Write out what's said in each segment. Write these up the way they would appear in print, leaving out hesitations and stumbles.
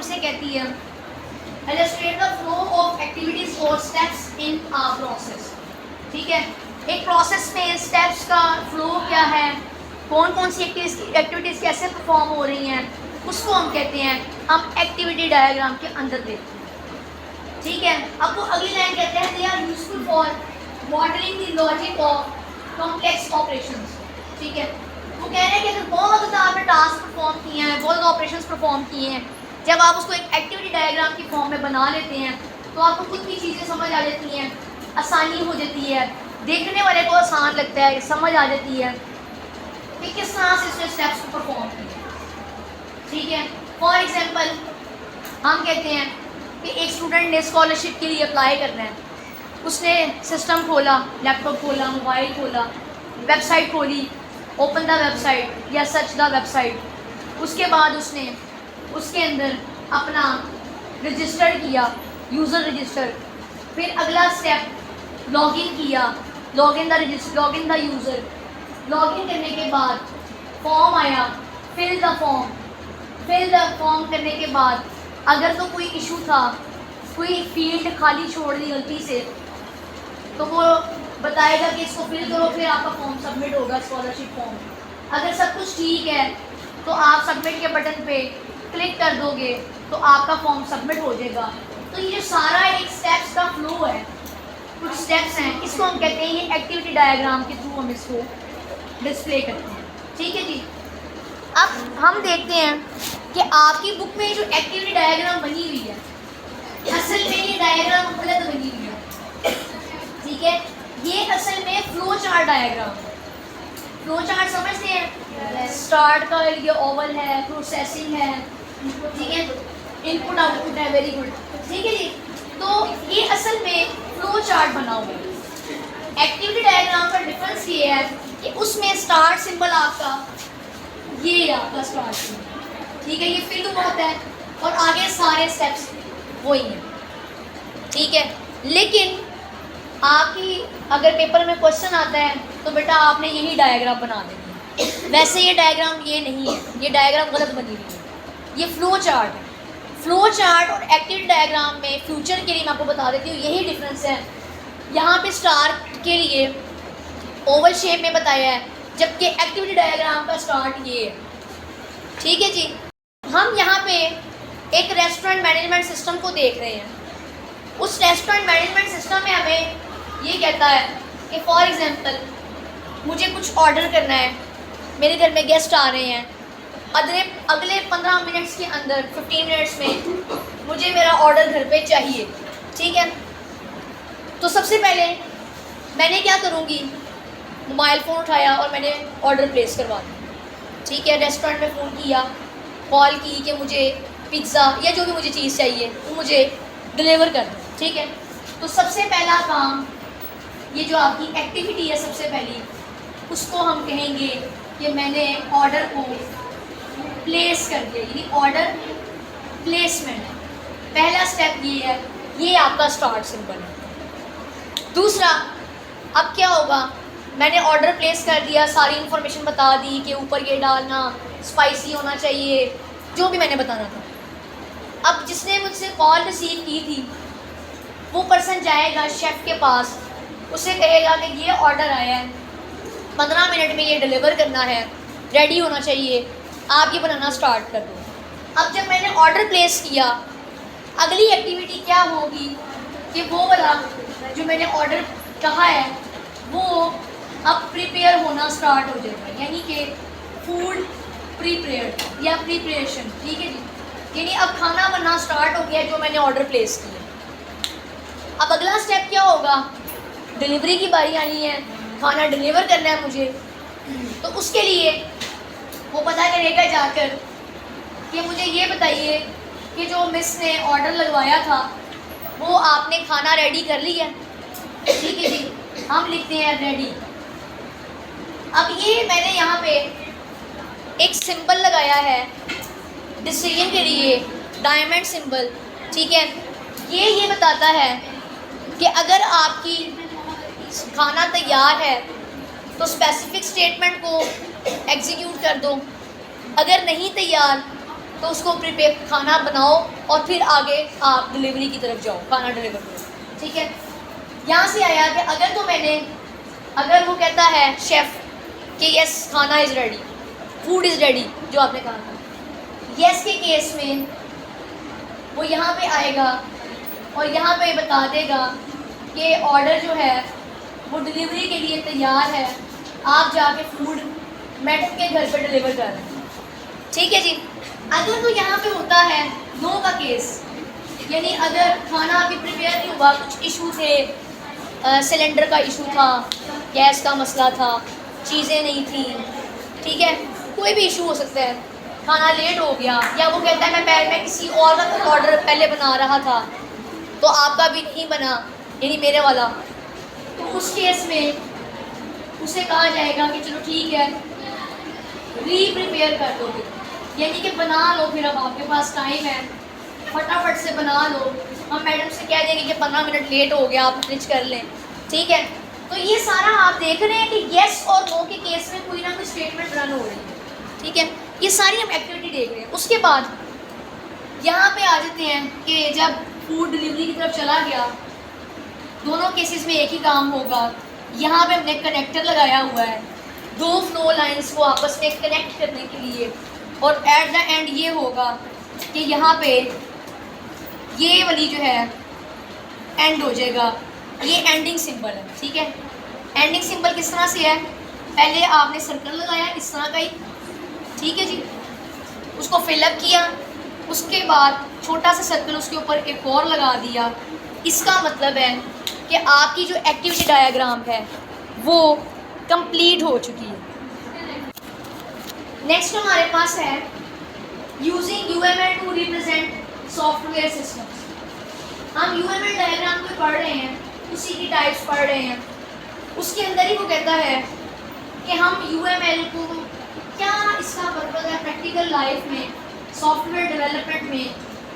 हमसे कहती है illustrate the flow of activities or steps in a process। ठीक है, एक प्रोसेस में स्टेप्स का फ्लो क्या है, कौन कौन सी एक्टिविटीज़ कैसे परफॉर्म हो रही हैं, उसको हम कहते हैं, हम एक्टिविटी डायग्राम के अंदर देखते हैं। ठीक है, अब वो अगली लाइन कहते हैं they are useful for modelling the logic of complex operations. ठीक है, वो कह रहे हैं कि अगर बहुत ज़्यादा आपने टास्क परफॉर्म किए हैं, बहुत ज़्यादा ऑपरेशंस परफॉर्म किए हैं, जब आप उसको एक एक्टिविटी डायग्राम की फॉर्म में बना लेते हैं तो आपको खुद की चीज़ें समझ आ जाती हैं, आसानी हो जाती है, देखने वाले को आसान लगता है, समझ आ जाती है कि किस तरह से इसने स्टेप्स को परफॉर्म किया। ठीक है, फॉर एग्जांपल हम कहते हैं कि एक स्टूडेंट ने स्कॉलरशिप के लिए अप्लाई करना है, उसने सिस्टम खोला, लैपटॉप खोला, मोबाइल खोला, वेबसाइट खोली, ओपन द वेबसाइट या सर्च द वेबसाइट, उसके बाद उसने उसके अंदर अपना रजिस्टर किया, यूज़र रजिस्टर, फिर अगला स्टेप लॉगिन किया, लॉगिन द यूज़र, लॉगिन करने के बाद फॉर्म आया, फिल द फॉर्म करने के बाद अगर तो कोई इशू था, कोई फील्ड खाली छोड़ दी गलती से, तो वो बताएगा कि इसको फिल करो, फिर आपका फॉर्म सबमिट होगा, स्कॉलरशिप फॉर्म। अगर सब कुछ ठीक है तो आप सबमिट के बटन पे क्लिक कर दोगे तो आपका फॉर्म सबमिट हो जाएगा। तो ये जो सारा एक स्टेप्स का फ्लो है, कुछ स्टेप्स हैं, इसको हम कहते हैं, ये एक्टिविटी डायग्राम के थ्रू हम इसको डिस्प्ले करते हैं। ठीक है जी, अब हम देखते हैं कि आपकी बुक में जो एक्टिविटी डायग्राम बनी हुई है, असल में ये डायग्राम गलत बनी हुई है। ठीक है, ये असल में फ्लो चार्ट डायग्राम है। फ्लो चार्ट समझते हैं, स्टार्ट का ये ओवल है, प्रोसेसिंग है, ठीक है, इनपुट आउटपुट है, वेरी गुड। ठीक है जी, तो ये असल में फ्लो चार्ट बना हुआ है। एक्टिविटी डायग्राम का डिफरेंस ये है कि उसमें स्टार्ट सिंबल आपका, ये आपका स्टार्ट सिंबल, ठीक है, ये फिल होता है और आगे सारे स्टेप्स वही हैं। ठीक है, लेकिन आपकी अगर पेपर में क्वेश्चन आता है तो बेटा आपने यही डायग्राम बना देना है। वैसे ये डायग्राम ये नहीं है, ये डायग्राम गलत बनी हुई है, ये फ्लो चार्ट है। फ्लो चार्ट और एक्टिविटी डायग्राम में फ्यूचर के लिए मैं आपको बता देती हूँ यही डिफरेंस है। यहाँ पे स्टार्ट के लिए ओवल शेप में बताया है, जबकि एक्टिविटी डायग्राम का स्टार्ट ये है। ठीक है जी, हम यहाँ पे एक रेस्टोरेंट मैनेजमेंट सिस्टम को देख रहे हैं। उस रेस्टोरेंट मैनेजमेंट सिस्टम में हमें ये कहता है कि फॉर एग्जांपल मुझे कुछ ऑर्डर करना है, मेरे घर में गेस्ट आ रहे हैं, अगले 15 मिनट्स के अंदर, 15 मिनट्स में मुझे मेरा ऑर्डर घर पे चाहिए। ठीक है, तो सबसे पहले मैंने क्या करूँगी, मोबाइल फ़ोन उठाया और मैंने ऑर्डर प्लेस करवा दिया। ठीक है, रेस्टोरेंट में फ़ोन किया, कॉल की कि मुझे पिज़्ज़ा या जो भी मुझे चीज़ चाहिए वो मुझे डिलीवर कर दो। ठीक है, तो सबसे पहला काम, ये जो आपकी एक्टिविटी है सबसे पहली, उसको हम कहेंगे कि मैंने ऑर्डर को प्लेस कर दिया, यानी ऑर्डर प्लेसमेंट। पहला स्टेप ये है, ये आपका स्टार्ट सिंबल है। दूसरा, अब क्या होगा, मैंने ऑर्डर प्लेस कर दिया, सारी इन्फॉर्मेशन बता दी कि ऊपर ये डालना, स्पाइसी होना चाहिए, जो भी मैंने बताना था। अब जिसने मुझसे कॉल रिसीव की थी वो पर्सन जाएगा शेफ़ के पास, उसे कहेगा कि ये ऑर्डर आया है, 15 मिनट में ये डिलीवर करना है, रेडी होना चाहिए, आप ये बनाना स्टार्ट कर दो। अब जब मैंने ऑर्डर प्लेस किया, अगली एक्टिविटी क्या होगी कि वो वाला जो मैंने ऑर्डर कहा है वो अब प्रिपेयर होना स्टार्ट हो जाएगा, यानी कि फूड प्रिपेयर्ड या प्रिपरेशन। ठीक है जी, यानी अब खाना बनना स्टार्ट हो गया जो मैंने ऑर्डर प्लेस किया। अब अगला स्टेप क्या होगा, डिलीवरी की बारी आनी है, खाना डिलीवर करना है मुझे, तो उसके लिए वो पता करेगा जाकर कि मुझे ये बताइए कि जो मिस ने ऑर्डर लगवाया था वो आपने खाना रेडी कर लिया। ठीक है जी, हम लिखते हैं रेडी। अब ये मैंने यहाँ पे एक सिंबल लगाया है डिसीजन के लिए, डायमंड सिंबल। ठीक है, ये बताता है कि अगर आपकी खाना तैयार है तो स्पेसिफिक स्टेटमेंट को एग्जीक्यूट कर दो, अगर नहीं तैयार तो उसको प्रिपेयर खाना बनाओ और फिर आगे आप डिलीवरी की तरफ जाओ, खाना डिलीवर करो। ठीक है, यहाँ से आया कि अगर वो कहता है शेफ़ कि यस खाना is ready, food is ready, जो आपने कहा था, यस के केस में वो यहाँ पे आएगा और यहाँ पे बता देगा कि ऑर्डर जो है वो डिलीवरी के लिए तैयार है, आप जाके फूड मैडम के घर पे डिलीवर कर रहे हैं। ठीक है जी। अगर तो यहाँ पे होता है नो का केस, यानी अगर खाना अभी प्रिपेयर नहीं हुआ, कुछ इशू थे, सिलेंडर का इशू था, गैस का मसला था, चीज़ें नहीं थी, ठीक है, कोई भी इशू हो सकता है, खाना लेट हो गया, या वो कहता है मैं किसी और का ऑर्डर पहले बना रहा था तो आपका भी नहीं बना, यानी मेरे वाला, तो उस केस में उसे कहा जाएगा कि चलो ठीक है री प्रिपेयर कर दो, यानी कि बना लो, फिर अब आपके पास टाइम है, फटाफट से बना लो, हम मैडम से कह देंगे कि 15 मिनट लेट हो गया, आप फिनिश कर लें। ठीक है, तो ये सारा आप देख रहे हैं कि येस और नो के केस में कोई ना कोई स्टेटमेंट रन हो रही है। ठीक है, ये सारी हम एक्टिविटी देख रहे हैं। उसके बाद यहाँ पे आ जाते हैं कि जब फूड डिलीवरी की तरफ चला गया, दोनों केसेस में एक ही काम होगा। यहाँ पे हमने कनेक्टर लगाया हुआ है, दो फ्लो लाइंस को आपस में कनेक्ट करने के लिए, और एट द एंड ये होगा कि यहाँ पे ये वाली जो है एंड हो जाएगा, ये एंडिंग सिंबल है। ठीक है, एंडिंग सिंबल किस तरह से है, पहले आपने सर्कल लगाया इस तरह का ही, ठीक है जी, उसको फिलअप किया, उसके बाद छोटा सा सर्कल उसके ऊपर एक और लगा दिया। इसका मतलब है कि आपकी जो एक्टिविटी डायग्राम है वो कंप्लीट हो चुकी है। नेक्स्ट हमारे पास है using UML to represent software systems. हम यूएमएल डायग्राम को पढ़ रहे हैं, उसी की टाइप्स पढ़ रहे हैं, उसके अंदर ही वो कहता है कि हम यूएमएल को क्या इसका पर्पज़ है प्रैक्टिकल लाइफ में, सॉफ्टवेयर डेवलपमेंट में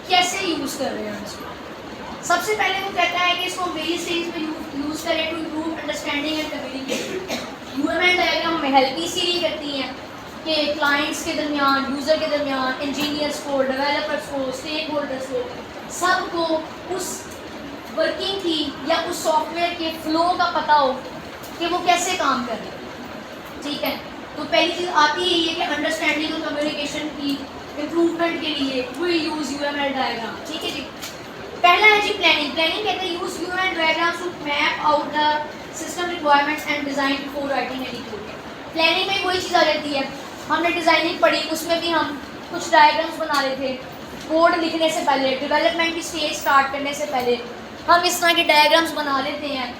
कैसे यूज़ कर रहे हैं इसको। सबसे पहले वो कहता है कि इसको वेरियस स्टेज में यूज़ करें to improve understanding and communication. UML diagram हमें हेल्प इसीलिए करती हैं कि क्लाइंट्स के दरमियान, यूज़र के दरमियान, इंजीनियर्स को, डेवलपर्स को, स्टेक होल्डर्स को, सबको उस वर्किंग की या उस सॉफ्टवेयर के फ्लो का पता हो कि वो कैसे काम कर रहे हैं। ठीक है, तो पहली चीज़ आती है ये कि अंडरस्टैंडिंग और कम्युनिकेशन की इम्प्रूवमेंट के लिए वी यूज़ यूएमएल डायग्राम। ठीक है जी। पहला है जी प्लानिंग। प्लानिंग कहते हैं use UML diagram to map out the system requirements and design before writing any code. Planning में वही चीज़ आ जाती है, हमने डिज़ाइनिंग पढ़ी, उसमें भी हम कुछ डायग्राम्स बना रहे थे, कोड लिखने से पहले, डेवलपमेंट की स्टेज स्टार्ट करने से पहले हम इस तरह के डायग्राम्स बना लेते हैं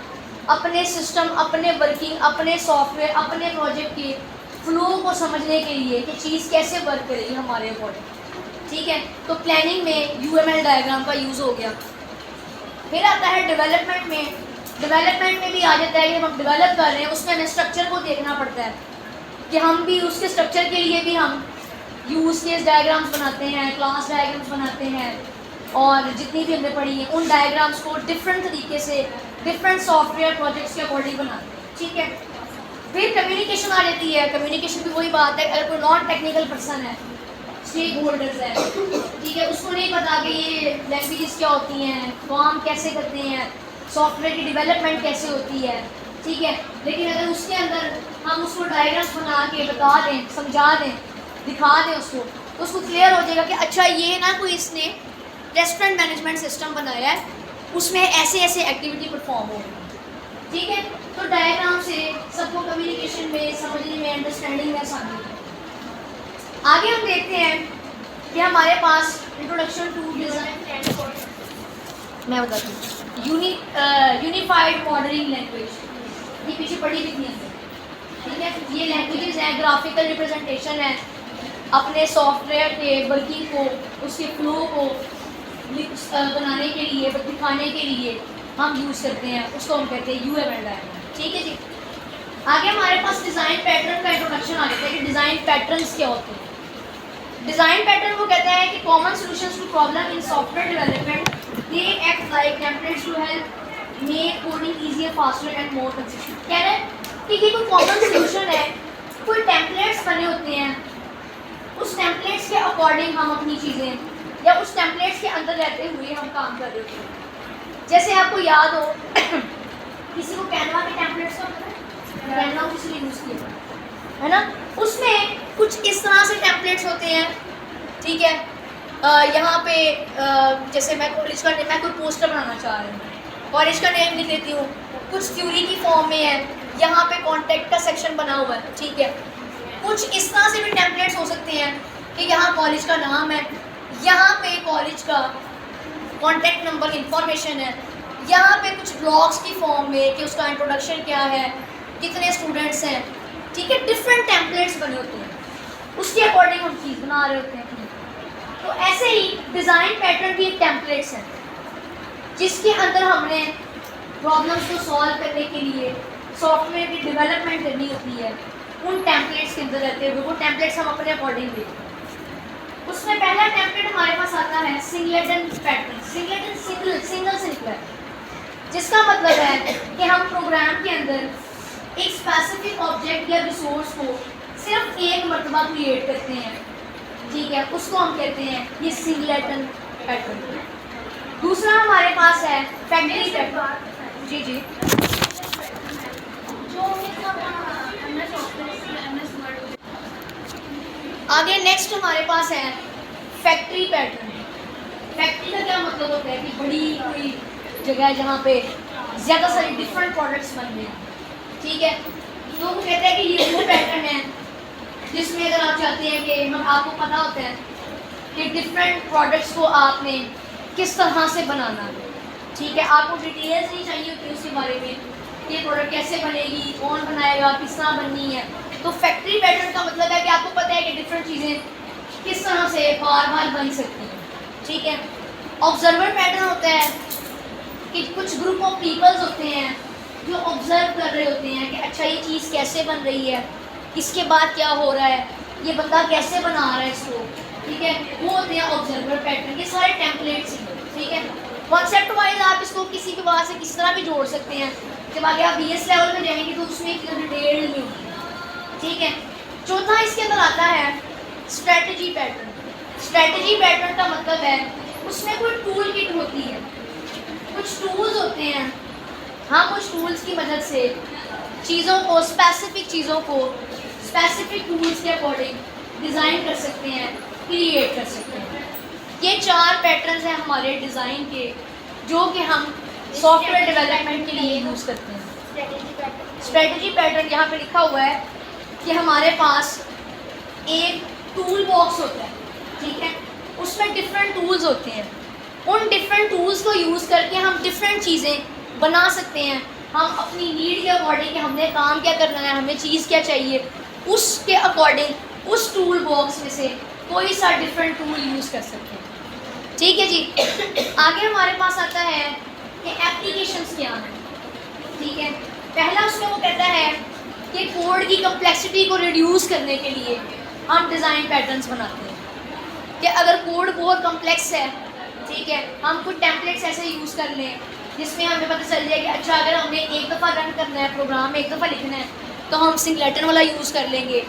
अपने सिस्टम, अपने वर्किंग, अपने सॉफ्टवेयर, अपने प्रोजेक्ट के फ्लो को समझने के लिए कि चीज़ कैसे वर्क करेगी हमारे अकॉर्डिंग। ठीक है, तो प्लानिंग में यूएमएल डायग्राम का यूज़ हो गया। फिर आता है डेवलपमेंट में। डेवलपमेंट में भी आ जाता है कि हम डेवलप कर रहे हैं, उसमें हमें स्ट्रक्चर को देखना पड़ता है कि हम भी उसके स्ट्रक्चर के लिए भी हम यूज़ केस डायग्राम्स बनाते हैं, क्लास डायग्राम्स बनाते हैं, और जितनी भी हमने पढ़ी है उन डायग्राम्स को डिफरेंट तरीके से डिफरेंट सॉफ्टवेयर प्रोजेक्ट्स के अकॉर्डिंग बनाते हैं। ठीक है, फिर कम्युनिकेशन आ जाती है। कम्युनिकेशन भी वही बात है, अगर कोई नॉन टेक्निकल पर्सन है, स्टेक होल्डर्स है, ठीक है, उसको नहीं पता कि ये लैंग्वेजेस क्या होती हैं, काम कैसे करते हैं, सॉफ्टवेयर की डेवलपमेंट कैसे होती है, ठीक है, लेकिन अगर उसके अंदर हम उसको डायग्राम्स बना के बता दें, समझा दें, दिखा दें उसको, तो उसको क्लियर हो जाएगा कि अच्छा ये ना कोई इसने रेस्टोरेंट मैनेजमेंट सिस्टम बनाया है, उसमें ऐसे ऐसे एक्टिविटी परफॉर्म हो रही है। ठीक है, तो डायग्राम से सबको कम्युनिकेशन में, समझने में, अंडरस्टैंडिंग में आसानी है। आगे हम देखते हैं कि हमारे पास इंट्रोडक्शन टू डिज़ाइन, मैं बताती हूँ, यूनिफाइड मॉडलिंग लैंग्वेज, ये पीछे पढ़ी लिखी है। ठीक है, ये लैंग्वेजेस हैं, ग्राफिकल रिप्रेजेंटेशन है, अपने सॉफ्टवेयर के वर्किंग को, उसके फ्लो को बनाने के लिए, दिखाने के लिए हम यूज़ करते हैं, उसको हम कहते हैं यूएमएल डायग्राम। ठीक है जी। आगे हमारे पास डिज़ाइन पैटर्न का इंट्रोडक्शन आ जाता है कि डिज़ाइन पैटर्न्स क्या होते हैं। डिज़ाइन पैटर्न वो कहता है कि common solutions to problem in software development, they act like templates to help make coding easier, faster and more consistent. कह रहे हैं कि ये कोई कॉमन सॉल्यूशन है, कोई टेम्पलेट्स बने होते हैं, उस टेम्पलेट्स के अकॉर्डिंग हम अपनी चीज़ें या उस टेम्पलेट्स के अंदर रहते हुए हम काम कर रहे होते हैं। जैसे आपको याद हो किसी को कैनवा के टेम्पलेट्स का पता है, कैनवा किसी ने यूज़ किया है ना, उसमें कुछ इस तरह से टेम्पलेट्स होते हैं, ठीक है। यहाँ पे जैसे मैं कॉलेज का मैं कोई पोस्टर बनाना चाह रही हूँ, कॉलेज का नेम लिख लेती हूँ, कुछ थ्योरी की फॉर्म में है, यहाँ पे कॉन्टैक्ट का सेक्शन बना हुआ है, ठीक है। कुछ इस तरह से भी टेम्पलेट्स हो सकते हैं कि यहाँ कॉलेज का नाम है, यहाँ पे कॉलेज का कॉन्टैक्ट नंबर इंफॉर्मेशन है, यहाँ पे कुछ ब्लॉग्स की फॉर्म में कि उसका इंट्रोडक्शन क्या है, कितने स्टूडेंट्स हैं, ठीक है। डिफरेंट टेम्पलेट्स बने होते हैं, उसके अकॉर्डिंग हम चीज़ बना रहे होते हैं। तो ऐसे ही डिज़ाइन पैटर्न भी एक टेम्पलेट्स है जिसके अंदर हमने प्रॉब्लम्स को सॉल्व करने के लिए सॉफ्टवेयर की डेवलपमेंट करनी होती है। उन टेम्पलेट्स के अंदर रहते हुए वो टेम्पलेट्स हम अपने अकॉर्डिंग देखते हैं। उसमें पहला टेम्पलेट हमारे पास आता है singleton pattern, singleton single simple, जिसका मतलब है कि हम प्रोग्राम के अंदर एक स्पेसिफिक ऑब्जेक्ट या रिसोर्स को सिर्फ एक मरतबा क्रिएट करते हैं, ठीक है। उसको हम कहते हैं ये सिंगलेटन पैटर्न। दूसरा हमारे पास है फैक्ट्री पैटर्न। जी जी, आगे नेक्स्ट हमारे पास है फैक्ट्री पैटर्न। फैक्ट्री का क्या मतलब होता है कि बड़ी कोई जगह है जहाँ पे ज़्यादा सारी डिफरेंट प्रोडक्ट्स बन रहे हैं, ठीक है। तो वो कहते हैं कि ये वो पैटर्न है जिसमें अगर आप चाहते हैं कि हम आपको पता होता है कि डिफरेंट प्रोडक्ट्स को आपने किस तरह से बनाना है, ठीक है। आपको डिटेल्स नहीं चाहिए होती उसके बारे में, ये प्रोडक्ट कैसे बनेगी, कौन बनाएगा, किस तरह बननी है। तो फैक्ट्री पैटर्न का मतलब है कि आपको पता है कि डिफरेंट चीज़ें किस तरह से बार बार बन सकती हैं, ठीक है। ऑब्जर्वर पैटर्न होता है कि कुछ ग्रुप ऑफ पीपल्स होते हैं जो ऑब्जर्व कर रहे होते हैं कि अच्छा ये चीज़ कैसे बन रही है, इसके बाद क्या हो रहा है, ये बंदा कैसे बना रहा है इसको, ठीक है। वो होते हैं ऑब्जर्वर पैटर्न। ये सारे टेम्पलेट्स हैं, ठीक है। कॉन्सेप्ट वाइज आप इसको किसी के बाद से किस तरह भी जोड़ सकते हैं। जब आगे आप BS लेवल में जाएंगे तो उसमें एक डिटेल में होगी, ठीक है। चौथा इसके अंदर आता है स्ट्रेटजी पैटर्न। स्ट्रेटजी पैटर्न का मतलब है उसमें कोई टूल किट होती है, कुछ टूल्स होते हैं, हम उस टूल्स की मदद से चीज़ों को स्पेसिफिक टूल्स के अकॉर्डिंग डिज़ाइन कर सकते हैं, क्रिएट कर सकते हैं। ये 4 पैटर्न्स हैं हमारे डिज़ाइन के जो कि हम सॉफ्टवेयर डेवलपमेंट के लिए यूज़ करते हैं। स्ट्रेटजी पैटर्न यहाँ पे लिखा हुआ है कि हमारे पास एक टूल बॉक्स होता है, ठीक है। उसमें डिफरेंट टूल्स होते हैं, उन डिफरेंट टूल्स को यूज़ करके हम डिफरेंट चीज़ें बना सकते हैं। हम अपनी नीड के अकॉर्डिंग कि हमने काम क्या करना है, हमें चीज़ क्या चाहिए, उसके अकॉर्डिंग उस टूल बॉक्स में से कोई सा डिफरेंट टूल यूज़ कर सकते हैं, ठीक है जी। आगे हमारे पास आता है कि एप्लीकेशंस क्या हैं, ठीक है। पहला उसमें वो कहता है कि कोड की कम्प्लेक्सिटी को रिड्यूस करने के लिए हम डिज़ाइन पैटर्न्स बनाते हैं कि अगर कोड बहुत कम्प्लेक्स है, ठीक है, हम कुछ टेम्पलेट्स ऐसे यूज़ कर लें जिसमें हमें पता चल जाए कि अच्छा अगर हमने एक दफ़ा रन करना है प्रोग्राम, एक दफ़ा लिखना है तो हम सिंगलेटन वाला यूज़ कर लेंगे।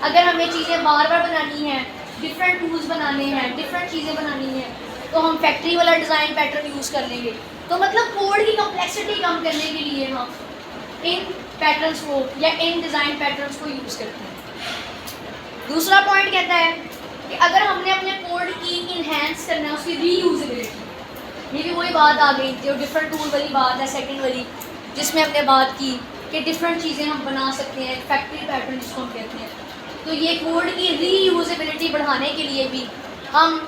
अगर हमें चीज़ें बार बार बनानी है, डिफरेंट टूल्स बनाने हैं, डिफरेंट चीज़ें बनानी हैं, तो हम फैक्ट्री वाला डिज़ाइन पैटर्न यूज़ कर लेंगे। तो मतलब कोड की कम्प्लेक्सिटी कम करने के लिए हम इन पैटर्न्स को या इन डिज़ाइन पैटर्न्स को यूज़ करते हैं। दूसरा पॉइंट कहता है कि अगर हमने अपने कोड की इन्हेंस करना है, उसकी रीयूजेबिलिटी, ये भी वही बात आ गई जो डिफरेंट टूल वाली बात है, सेकंड वाली, जिसमें हमने बात की कि डिफरेंट चीज़ें हम बना सकते हैं, फैक्ट्री पैटर्न जिसको हम कहते हैं। तो ये कोड की रीयूजेबिलिटी बढ़ाने के लिए भी हम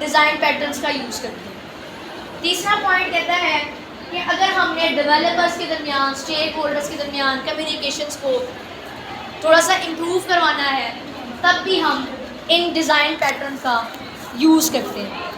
डिज़ाइन पैटर्न्स का यूज़ करते हैं। तीसरा पॉइंट कहता है कि अगर हमने डेवलपर्स के दरमियान, स्टेक होल्डर्स के दरमियान कम्युनिकेशंस को थोड़ा सा इम्प्रूव करवाना है, तब भी हम इन डिज़ाइन पैटर्न का यूज़ करते हैं।